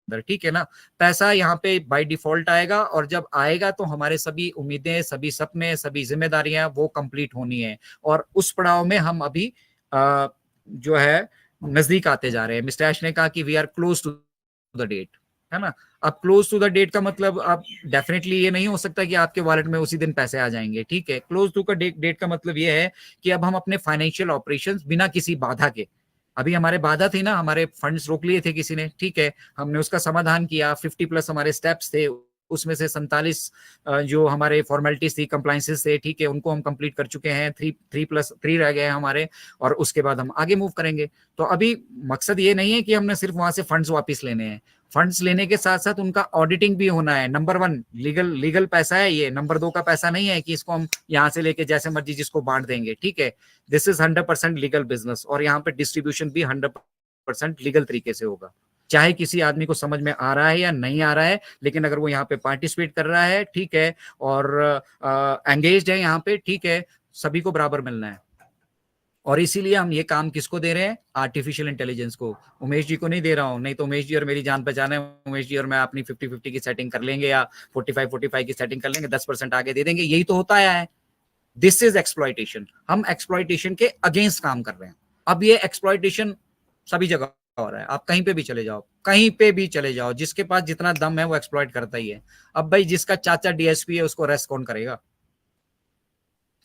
अंदर, ठीक है ना। पैसा यहाँ पे बाय डिफॉल्ट आएगा, और जब आएगा तो हमारे सभी उम्मीदें, सभी सपने, सभी जिम्मेदारियां वो कंप्लीट होनी है, और उस पड़ाव में हम अभी जो है नजदीक आते जा रहे हैं। मिस्टर ऐश ने कहा कि we are close to the date, है ना। अब क्लोज टू द डेट का मतलब अब डेफिनेटली ये नहीं हो सकता कि आपके वॉलेट में उसी दिन पैसे आ जाएंगे, ठीक है। क्लोज टू का डेट का मतलब ये है कि अब हम अपने फाइनेंशियल ऑपरेशंस बिना किसी बाधा के, अभी हमारे बाधा थी ना, हमारे फंड्स रोक लिए थे किसी ने, ठीक है, हमने उसका समाधान किया, 50+ हमारे स्टेप्स थे, उसमें से 47 जो हमारे फॉर्मेलिटीज थी, कंप्लाइंसेस थे, ठीक है, उनको हम कंप्लीट कर चुके हैं, 3+3 रह गए हैं हमारे, और उसके बाद हम आगे मूव करेंगे। तो अभी मकसद ये नहीं है कि हमने सिर्फ वहां से फंड्स वापस लेने हैं, फंड्स लेने के साथ साथ उनका ऑडिटिंग भी होना है। नंबर 1 लीगल पैसा है ये, नंबर 2 का पैसा नहीं है कि इसको हम यहाँ से लेके जैसे मर्जी जिसको बांट देंगे, ठीक है। दिस इज 100% लीगल बिजनेस, और यहाँ पे डिस्ट्रीब्यूशन भी 100% लीगल तरीके से होगा, चाहे किसी आदमी को समझ में आ रहा है या नहीं आ रहा है, लेकिन अगर वो यहाँ पे पार्टिसिपेट कर रहा है, ठीक है, और एंगेज्ड है यहाँ पे, ठीक है, सभी को बराबर मिलना है। और इसीलिए हम ये काम किसको दे रहे हैं? आर्टिफिशियल इंटेलिजेंस को। उमेश जी को नहीं दे रहा हूं, नहीं तो उमेश जी और मेरी जान पहचान है, उमेश जी और मैं अपनी 50-50 की सेटिंग कर लेंगे, या 45-45 की सेटिंग कर लेंगे, 10% आगे दे देंगे, यही तो होता आया है। This is exploitation. हम एक्सप्लॉइटेशन के अगेंस्ट काम कर रहे हैं। अब ये एक्सप्लॉइटेशन सभी जगह हो रहा है, आप कहीं पे भी चले जाओ, कहीं पे भी चले जाओ, जिसके पास जितना दम है वो एक्सप्लॉइट करता ही है। अब भाई जिसका चाचा डीएसपी है उसको अरेस्ट कौन करेगा?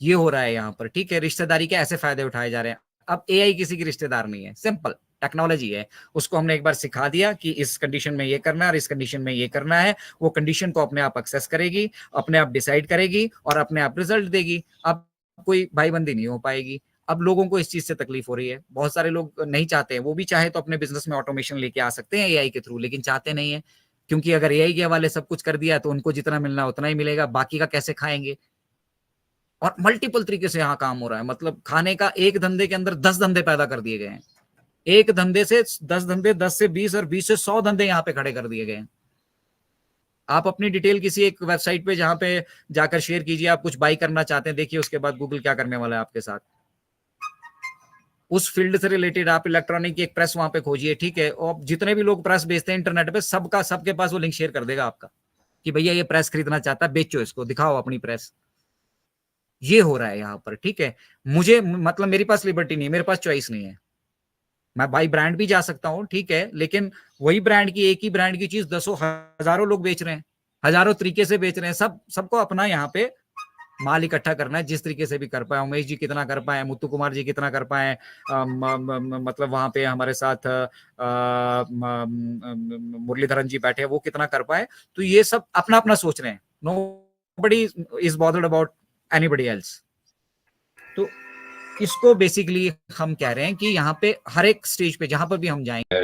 ये हो रहा है यहाँ पर, ठीक है। रिश्तेदारी के ऐसे फायदे उठाए जा रहे हैं। अब एआई किसी की रिश्तेदार नहीं है, सिंपल टेक्नोलॉजी है, उसको हमने एक बार सिखा दिया कि इस कंडीशन में ये करना है और इस कंडीशन में ये करना है, वो कंडीशन को अपने आप एक्सेस करेगी, अपने आप डिसाइड करेगी और अपने आप रिजल्ट देगी। अब कोई भाईबंदी नहीं हो पाएगी। अब लोगों को इस चीज से तकलीफ हो रही है, बहुत सारे लोग नहीं चाहते हैं, वो भी चाहे तो अपने बिजनेस में ऑटोमेशन लेके आ सकते हैं एआई के थ्रू, लेकिन चाहते नहीं है, क्योंकि अगर एआई के हवाले सब कुछ कर दिया तो उनको जितना मिलना उतना ही मिलेगा, बाकी का कैसे खाएंगे। और मल्टीपल तरीके से यहाँ काम हो रहा है, मतलब खाने का एक धंधे के अंदर 10 धंधे पैदा कर दिए गए हैं, एक धंधे से 10 धंधे, 10 से 20 और 20 से 100 धंधे यहाँ पे खड़े कर दिए गए हैं। आप अपनी डिटेल किसी एक वेबसाइट पे जहां पे जाकर शेयर कीजिए, आप कुछ बाई करना चाहते हैं, देखिए उसके बाद गूगल क्या करने वाला है आपके साथ। उस फील्ड से रिलेटेड आप इलेक्ट्रॉनिक की एक प्रेस वहां पे खोजिए, ठीक है, और जितने भी लोग प्रेस बेचते हैं इंटरनेट पे, सबके पास वो लिंक शेयर कर देगा आपका कि भैया ये प्रेस खरीदना चाहता है, बेचो इसको, दिखाओ अपनी प्रेस। ये हो रहा है यहाँ पर, ठीक है। मुझे मतलब मेरे पास लिबर्टी नहीं है, मेरे पास चॉइस नहीं है, मैं बाई ब्रांड भी जा सकता हूँ, ठीक है, लेकिन वही ब्रांड की, एक ही ब्रांड की चीज दसों हजारों लोग बेच रहे हैं, हजारों तरीके से बेच रहे हैं, सबको अपना यहाँ पे माल इकट्ठा करना है, जिस तरीके से भी कर पाए। उमेश जी कितना कर पाए, मुत्तू कुमार जी कितना कर पाए, मतलब वहां पे हमारे साथ मुरलीधरन जी बैठे, वो कितना कर पाए। तो ये सब अपना अपना सोच रहे हैं, nobody is bothered about anybody else. तो इसको बेसिकली हम कह रहे हैं कि यहाँ पे हर एक स्टेज पे जहां पर भी हम जाएंगे